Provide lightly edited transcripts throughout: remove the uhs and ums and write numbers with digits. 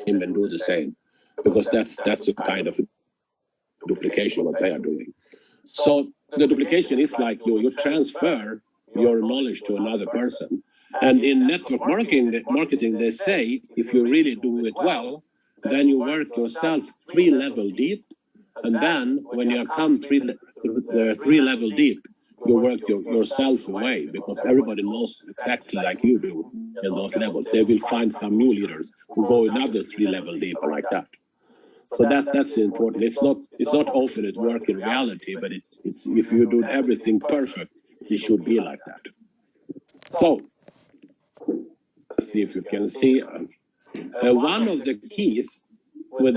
and do the same, because that's a kind of duplication of what they are doing. So the duplication is like you transfer your knowledge to another person. And in network marketing, they say, if you really do it well, then you work yourself 3 levels deep. And then when you come 3 levels deep, you work yourself away, because everybody knows exactly like you do in those levels. They will find some new leaders who go another 3 levels deeper like that. So that's important. It's not often it work in reality, but it's if you do everything perfect, it should be like that. So let's see if you can see. One of the keys with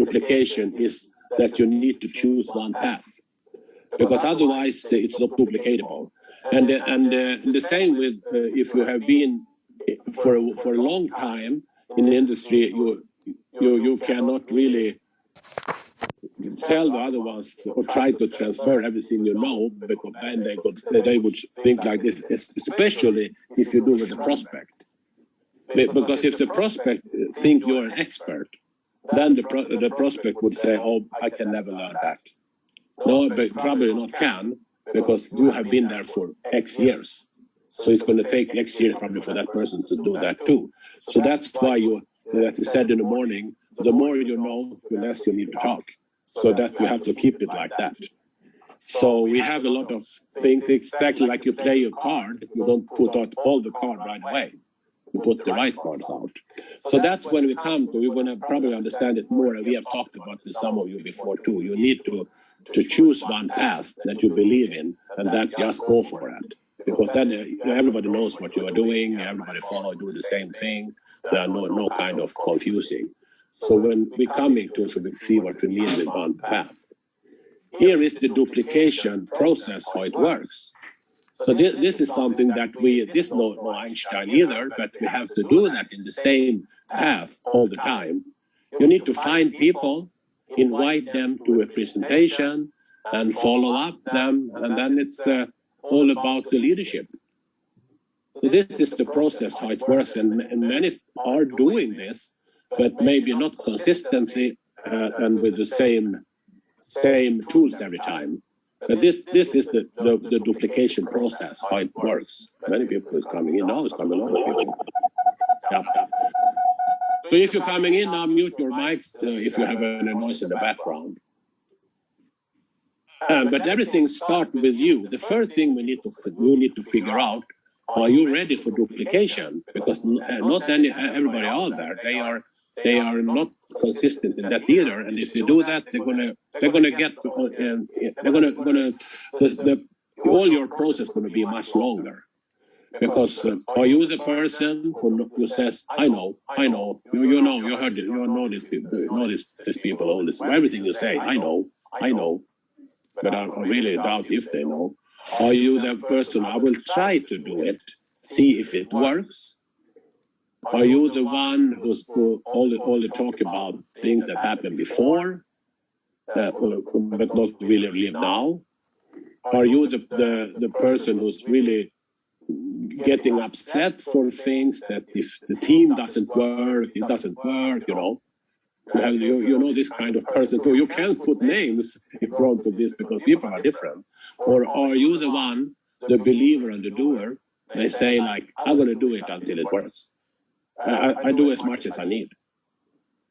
duplication is that you need to choose one path, because otherwise it's not duplicatable. And the same with if you have been for a long time in the industry, you cannot really tell the other ones or try to transfer everything you know, because then they would think like this, especially if you do with the prospect. Because if the prospect think you're an expert, then the prospect would say, oh, I can never learn that. No, but probably not can, because you have been there for X years. So it's going to take X years probably for that person to do that too. So that's why as you said in the morning, the more you know, the less you need to talk. So that you have to keep it like that. So we have a lot of things, exactly like you play a card, you don't put out all the card right away. You put the right cards out. So that's when we come to, we're going to probably understand it more, and we have talked about this, some of you before too. You need to choose one path that you believe in, and that just go for it. Because then everybody knows what you are doing, everybody do the same thing. There are no kind of confusing. So when we come into it, we see what we mean with one path. Here is the duplication process, how it works. So this is something that this is no Einstein either, but we have to do that in the same path all the time. You need to find people, invite them to a presentation, and follow up them, and then it's all about the leadership. So this is the process, how it works, and many are doing this, but maybe not consistently and with the same tools every time. But this is the duplication process, how it works. Many people is coming in now, it's coming a lot of people. Yeah. So if you're coming in now, mute your mics if you have any noise in the background. But everything starts with you. The first thing you need to figure out, are you ready for duplication? Because not everybody out there, they are not consistent in that either. And if they do that, they're gonna get all your process is gonna be much longer. Because are you the person who says, I know, you know, you heard it, you know these people, all this, everything you say, I know, but I really doubt if they know. Are you the person, I will try to do it, see if it works? Are you the one who only talk about things that happened before, but not really live now? Are you the person who's really getting upset for things that if the team doesn't work, it doesn't work, you know? You know this kind of person, so you can't put names in front of this because people are different. Or are you the one, the believer and the doer? They say like, I'm going to do it until it works. I do as much as I need.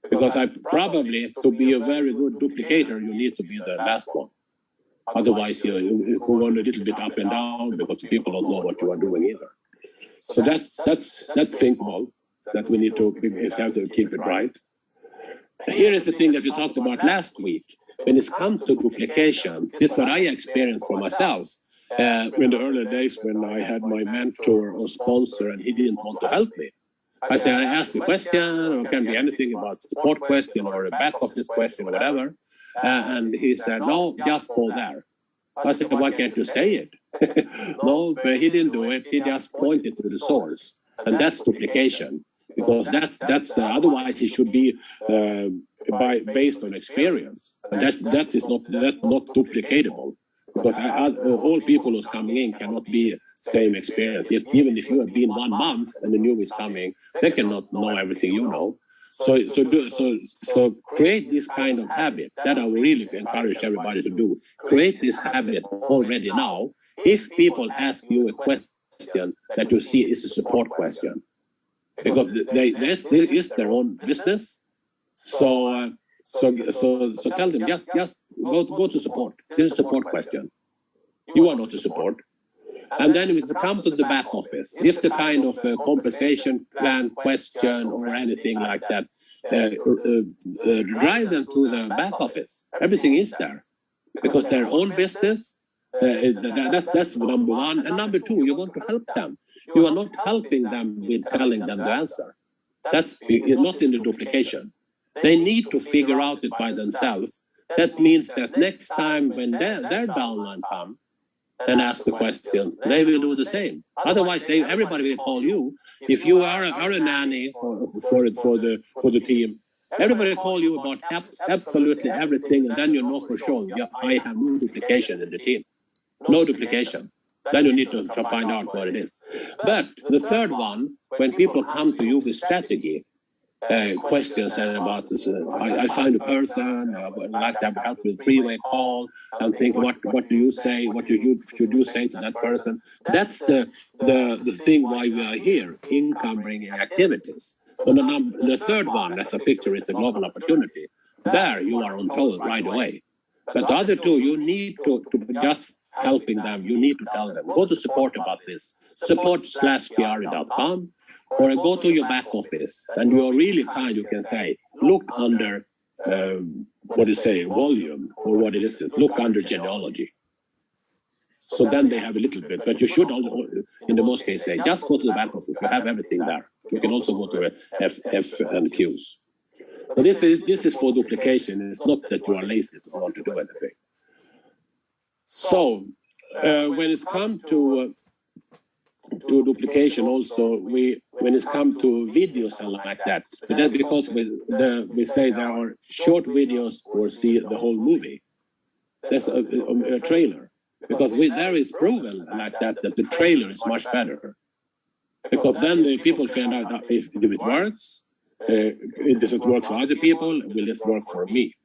Because I probably, to be a very good duplicator, you need to be the last one. Otherwise, you go on a little bit up and down because people don't know what you are doing either. So that's thinkable, that we need to have to keep it right. Here is the thing that we talked about last week. When it comes to duplication, this is what I experienced for myself in the early days when I had my mentor or sponsor and he didn't want to help me. I said, I asked a question, or it can be anything about support question or a back office question, or whatever. And he said, no, just go there. I said, why can't you say it? No, but he didn't do it. He just pointed to the source. And that's duplication. Because that's otherwise it should be based on experience. And that is not duplicatable. because all people who's coming in cannot be same experience. Even if you have been 1 month and the new is coming, they cannot know everything you know. So create this kind of habit that I would really encourage everybody to do. Create this habit already now. If people ask you a question that you see is a support question, because this is their own business. So tell them just go to support. This is a support question. You are not a support. And then if it comes to the back office, if the kind of compensation plan question or anything like that, drive them to the back office. Everything is there because their own business. That's number one. And number two, you want to help them. You are not helping them with telling them the answer. That's not in the duplication. They need to figure out it by themselves. That means that next time when their downline come and ask the questions, they will do the same. Otherwise, everybody will call you. If you are a nanny for the team, everybody will call you about absolutely everything, and then you know for sure, yeah, I have no duplication in the team. No duplication. Then you need to find out what it is. But the third one, when people come to you with strategy, questions about this, I find a person, I would like to have help with a three-way call, and think what do you say, what should you say to that person. That's the thing why we are here, income bringing activities. So the third one, that's a picture, it's a global opportunity. There you are on told right away. But the other two, you need to just helping them, you need to tell them, go to support about this, support/PRE.com, or go to your back office, and you're really kind, you can say, look under, volume, or what it is, look under genealogy. So then they have a little bit, but you should, in the most case, say, just go to the back office, you have everything there. You can also go to F and Qs. But this is for duplication, it's not that you are lazy or want to do anything. So, when it's come to duplication also, when it's come to videos and like that, but that's because we say there are short videos or see the whole movie. That's a trailer, because there is proven like that the trailer is much better, because then the people find out that if it works, does it work for other people? Will this work for me?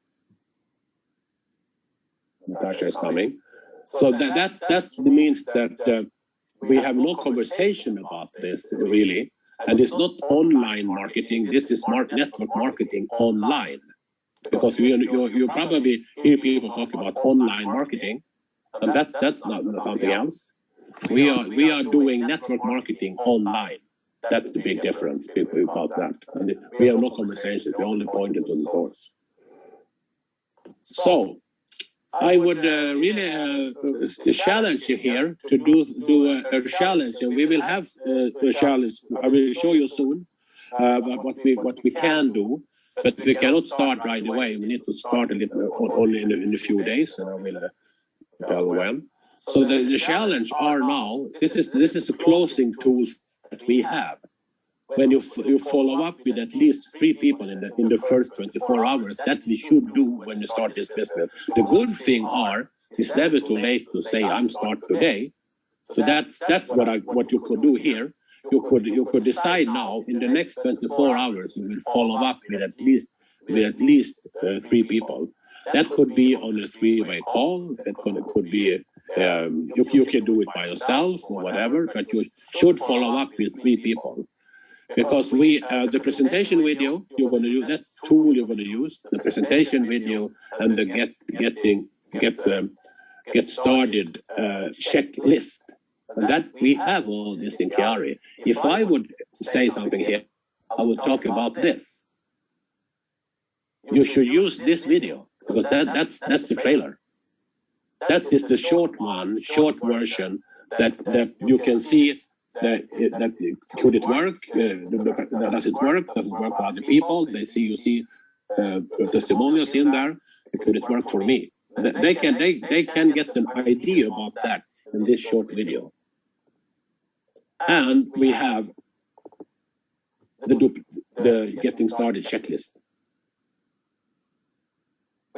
Natasha is coming. So that means that we have no conversation about this really, and it's not online marketing. This is network marketing online, because you probably hear people talk about online marketing, and that's not something else. We are doing network marketing online. That's the big difference. People about that, and we have no conversations. We only pointed to the source. So I would really challenge you here to do a challenge, and we will have a challenge. I will show you soon what we can do, but we cannot start right away. We need to start a little only in a few days, and I will tell when. So the challenge are now. This is the closing tools that we have. When you follow up with at least 3 people in the first 24 hours, that we should do when you start this business. The good thing it's never too late to say I'm start today. So that's what you could do here. You could decide now in the next 24 hours you will follow up with at least 3 people. That could be on a 3-way call. That could be you can do it by yourself or whatever, but you should follow up with 3 people. Because the presentation video you're going to use, that tool you're going to use, the presentation video and the get started checklist, and that we have all this in Chiari. If I would say something here, I would talk about this. You should use this video, because that's the trailer. That is the short version that you can see. Could it work? Does it work? Does it work for other people? You see testimonials in there. Could it work for me? They can get an idea about that in this short video. And we have the getting started checklist.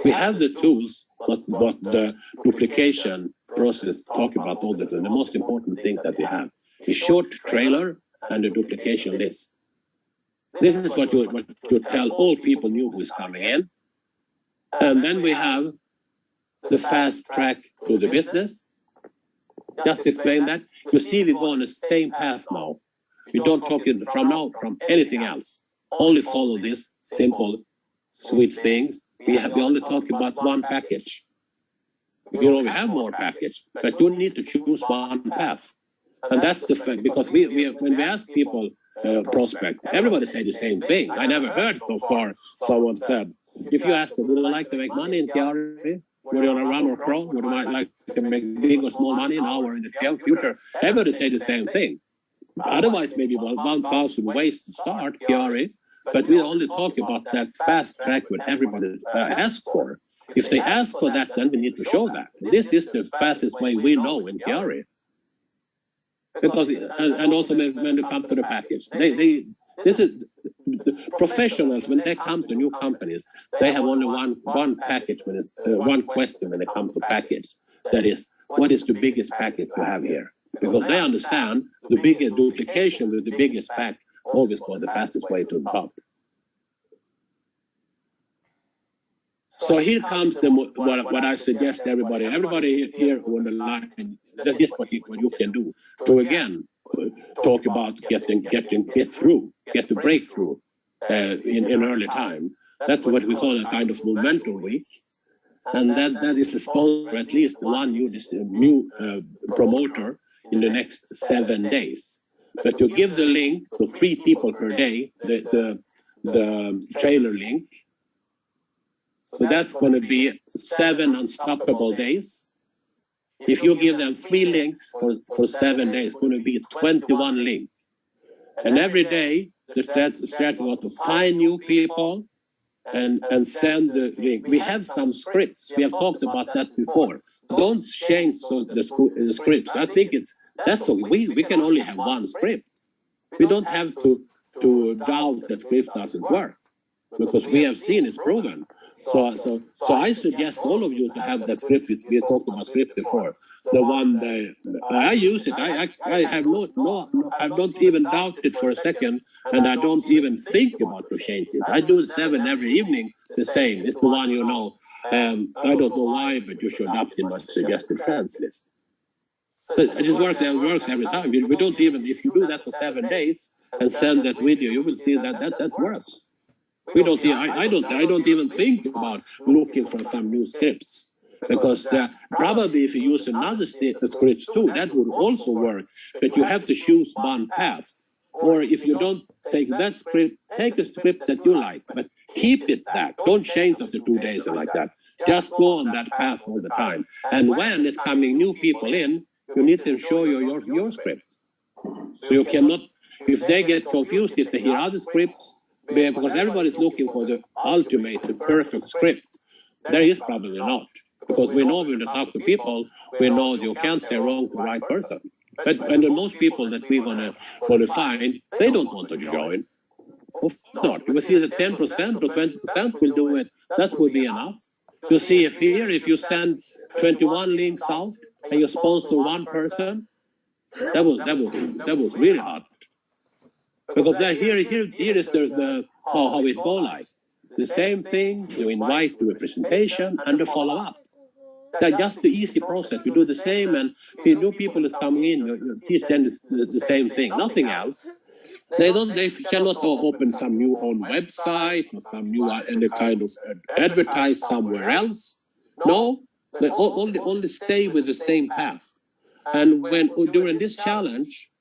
We have the tools, but the duplication process talk about all the most important thing that we have is short trailer and a duplication list. This is what you tell all people new who is coming in. And then we have the fast track to the business. Just explain that. You see, we go on the same path now. We don't talk from anything else. Only follow this simple, sweet things. We only talk about one package. We have more package, but you need to choose one path. And that's the fact, because when we ask people, prospect, everybody say the same thing. I never heard so far someone said, if you ask them, would you like to make money in KRI? Would you want to run or crawl? Would you like to make big or small money now or in the future? Everybody say the same thing. Otherwise, maybe 1,000 ways to start KRI, but we only talk about that fast track what everybody asks for. If they ask for that, then we need to show that. This is the fastest way we know in KRI. Because and also when they come to the package, this is the professionals when they come to new companies, they have only one package when it's one question when they come to package. That is, what is the biggest package you have here? Because they understand the biggest duplication with the biggest pack always was the fastest way to the top. So here comes what I suggest to everybody. Everybody here on the line, that is what you can do. So again, talk about get the breakthrough in early time. That's what we call a kind of momentum week. And that is supposed for at least one new promoter in the next 7 days. But you give the link to 3 people per day, the trailer link. So that's going to be 7 unstoppable days. If you give them 3 links for 7 days, it's going to be 21 links. And every day, the strategy was to find new people and send the link. We have some scripts. We have talked about that before. Don't change the scripts. I think that's okay. We can only have one script. We don't have to doubt that script doesn't work, because we have seen it's proven. So I suggest all of you to have that script. We talked about script before. The one that I use it. I have not even doubted for a second, and I don't even think about to change it. I do 7 every evening, the same. It's the one you know. I don't know why, but you should opt in my suggested friends list. It just works. It works every time. We don't even, if you do that for 7 days and send that video, you will see that works. We don't. I don't even think about looking for some new scripts, because probably if you use another script too, that would also work. But you have to choose one path. Or if you don't take that script, take a script that you like, but keep it that. Don't change after 2 days or like that. Just go on that path all the time. And when it's coming new people in, you need to show your script. So you cannot, if they get confused, if they hear other scripts, because everybody's looking for the ultimate, the perfect script. There is probably not, because we know when we talk to people, we know you can't say wrong to the right person. But and the most people that we want to find, they don't want to join. Of course not. You see that 10% or 20% will do it. That would be enough. You see if you send 21 links out and you sponsor one person, that was really hard. Because here is the how it go like. The same thing, you invite to a presentation and the follow-up. That's just the easy process. You do the same, and if new people is coming in, you teach them the same thing, nothing else. They cannot open some new own website or some new any kind of advertise somewhere else. No, they only stay with the same path. And when during this challenge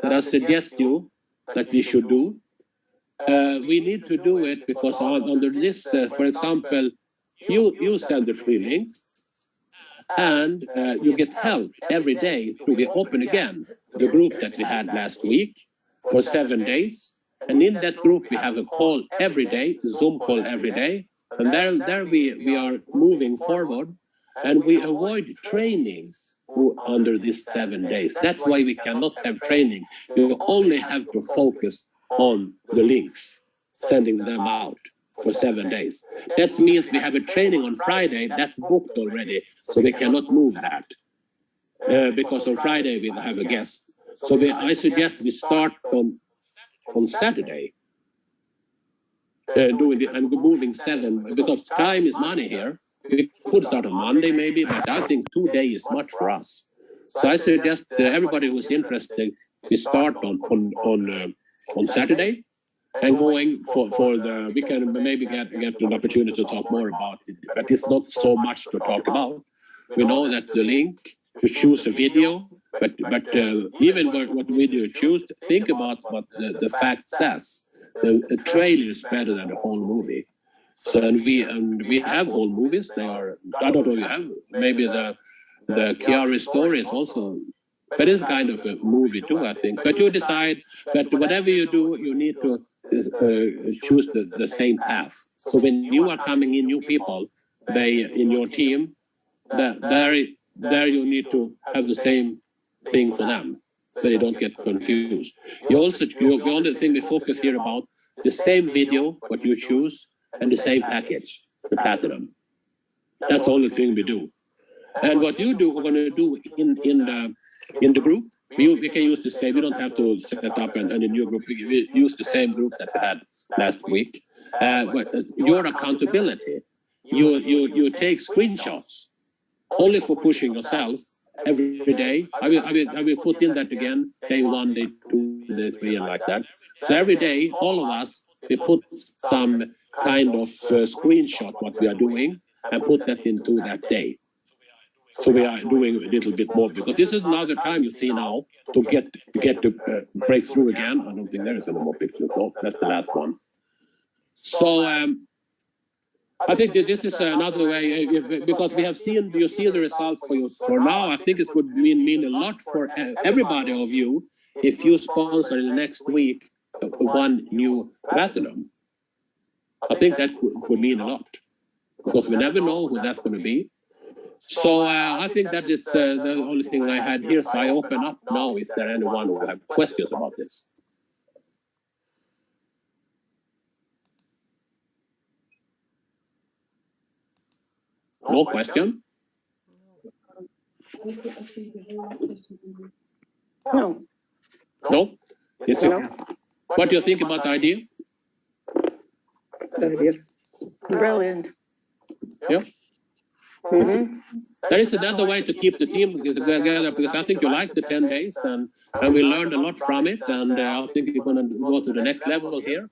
that I suggest you that we should do, we need to do it because under this, for example, you send the free link, and you get help every day to be open again the group that we had last week for 7 days. And in that group, we have a call every day, Zoom call every day. And there we are moving forward, and we avoid trainings under these 7 days. That's why we cannot have training. You only have to focus on the links, sending them out for 7 days. That means we have a training on Friday, that booked already, so we cannot move that. because on Friday we'll have a guest. So I suggest we start on Saturday. Doing it and moving 7 because time is money here. We could start on Monday maybe, but I think 2 days is much for us. So I suggest everybody who's interested, we start on Saturday and going for the, we can maybe get an opportunity to talk more about it, but it's not so much to talk about. We know that the link to choose a video, but even what video you choose, think about what the fact says. The trailer is better than the whole movie. So and we have whole movies. They are, I don't know if you have, maybe the Chiari story is also, but it's kind of a movie too, I think. But you decide that whatever you do, you need to choose the same path. So when you are coming in, new people, they in your team, there you need to have the same thing for them, so they don't get confused. You also, the only thing we focus here about the same video, what you choose, and the same package, the platinum. That's the only thing we do. And what you do, we're going to do in the group. We can use the same. We don't have to set up and a new group. We use the same group that we had last week. But your accountability, you take screenshots only for pushing yourself every day. I will put in that again, day 1, day 2, day 3, and like that. So every day, all of us, we put some kind of screenshot what we are doing and put that into that day. So we are doing a little bit more because this is another time you see now to get to break through again. I don't think there is any more pictures. No, that's the last one. So I think that this is another way because we have seen, you see the results for now. I think it would mean a lot for everybody of you if you sponsor in the next week one new platinum. I think that could mean a lot because we never know who that's going to be. So I think that is the only thing I had here. So I open up now if there anyone who have questions about this. No question? No. No? No. What do you think about the idea? Brilliant. Yeah. Mm-hmm. There is another way to keep the team together because I think you like the 10 days and we learned a lot from it, and I think we're going to go to the next level here.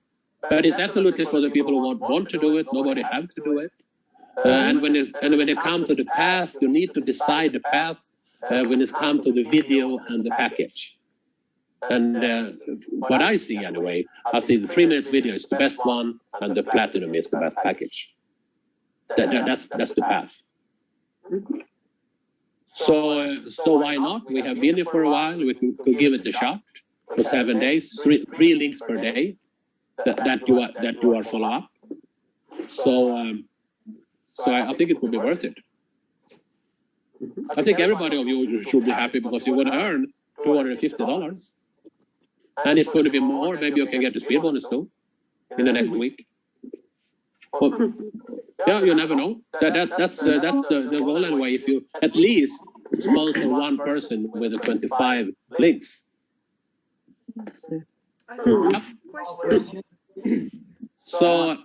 But it's absolutely for the people who want to do it. Nobody have to do it. And when it comes to the path, you need to decide the path when it comes to the video and the package. And what I see anyway, I think the 3 minutes video is the best one and the platinum is the best package. That's the path. So why not? We have been here for a while. We could give it a shot for 7 days, three links per day that you are follow up. So I think it would be worth it. I think everybody of you should be happy because you're going to earn $250, and it's going to be more. Maybe you can get the speed bonus too in the next week. Well, yeah, you never know. That's the goal anyway. If you at least sponsor one person with the 25 links. I have a question. So,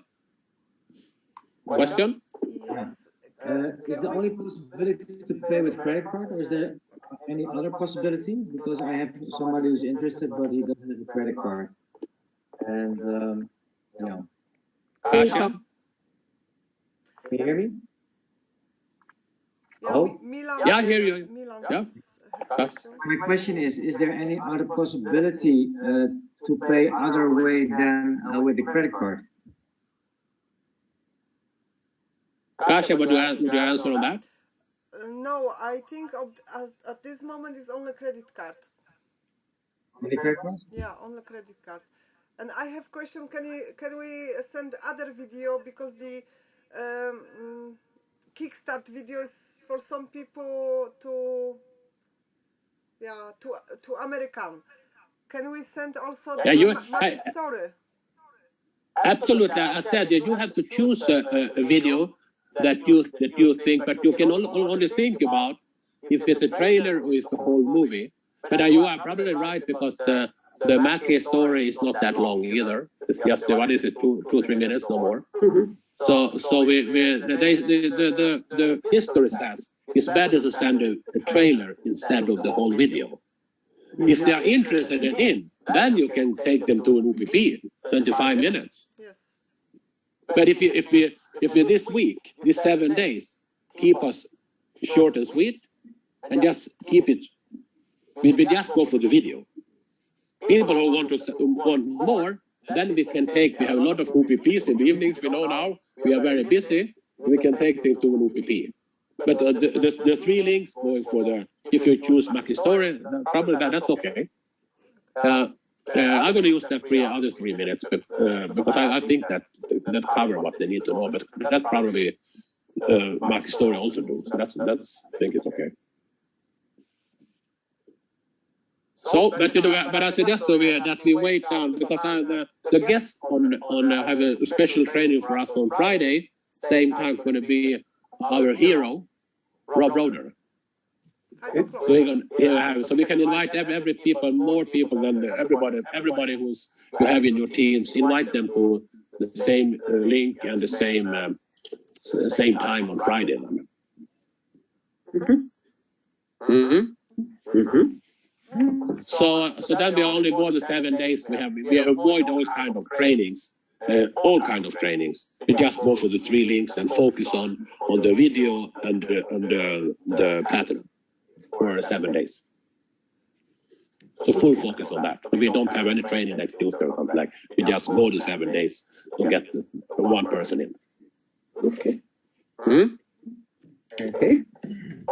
question? Yes. Is the only possibility to pay with credit card, or is there any other possibility? Because I have somebody who's interested, but he doesn't have a credit card. And, Kasia? Can you hear me? Yeah, Oh. Milan. Yeah, I hear you. Milan Yeah. has questions. My question is there any other possibility to pay other way than with the credit card? Kasia, would you answer on that? No, I think at this moment it's only credit card. With the credit card? Yeah, only credit card. And I have question. Can we send other video because the Kickstart video is for some people to American. Can we send also the story? Absolutely. I said that you have to choose a video that you think, but you can only think about if it's a trailer or it's a whole movie. But you are probably right, because the Mackie story is not that long either. It's just, what is it, 2-3 minutes, no more. So the history says it's better to send a trailer instead of the whole video. If they are interested in, then you can take them to an UPP, 25 minutes. Yes. But if you this week, these 7 days, keep us short and sweet, and just keep it, we just go for the video. People who want more, then we have a lot of UPPs in the evenings. We know now we are very busy. We can take them to an UPP. But the 3 links going for if you choose Mackie story, probably that's okay. I'm going to use that other 3 minutes, because I think that cover what they need to know. But that probably Mackie story also do. So that's I think it's okay. So, but I suggest that we wait down, because the guest on have a special training for us on Friday. Same time it's going to be our hero, Rob Roder. So we can invite more people than everybody who have in your teams. Invite them to the same link and the same time on Friday. So then we only go the 7 days. We avoid all kind of trainings. We just go for the 3 links and focus on the video and the pattern for 7 days. So full focus on that. So we don't have any training next Tuesday or something like. We just go the 7 days to get one person in. Okay.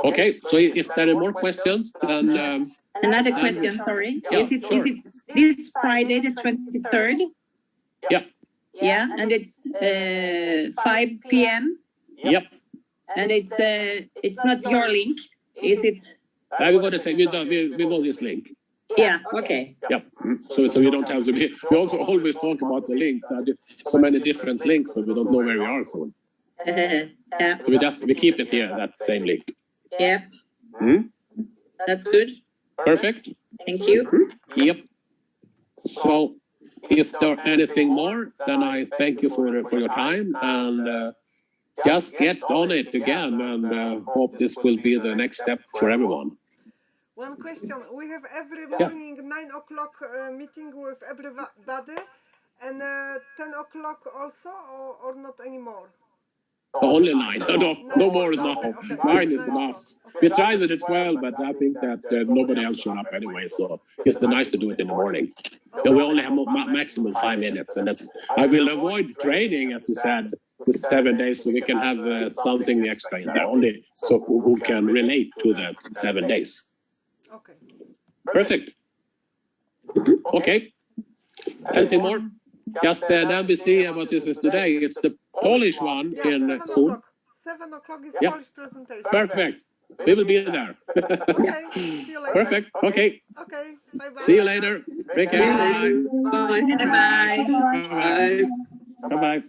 Okay. So if there are more questions, then another question. Sorry. Yeah, is it this Friday, the 23rd? Yeah. Yeah, and it's 5 p.m. Yep. And it's not your link, is it? I will go to say we go this link. Yeah. Okay. Yep. So we don't have to be. We also always talk about the links. There are so many different links, so we don't know where we are. So Yeah. we keep it here, that same link. Yep. That's good. Perfect. Thank you. Yep. So if there are anything more, then I thank you for your time, and just get on it again, and hope this will be the next step for everyone. One question. We have every morning 9 o'clock meeting with everybody, and 10 o'clock also, or not anymore? Only 9. No more now. Okay. 9 is enough. We tried it at 12, but I think that nobody else showed up anyway, so it's nice to do it in the morning. And we only have maximum 5 minutes, and I will avoid training, as you said, the 7 days, so we can have something extra in there, only so who can relate to the 7 days. Okay. Perfect. Okay. Anything more? Just then we see what this is today. It's the Polish one in soon. 7 o'clock is Yep. Polish presentation. Perfect. We will be there. Okay. See you later. Perfect. Okay. Okay. Bye-bye. See you later. Take care. Bye. Bye. Bye. Bye.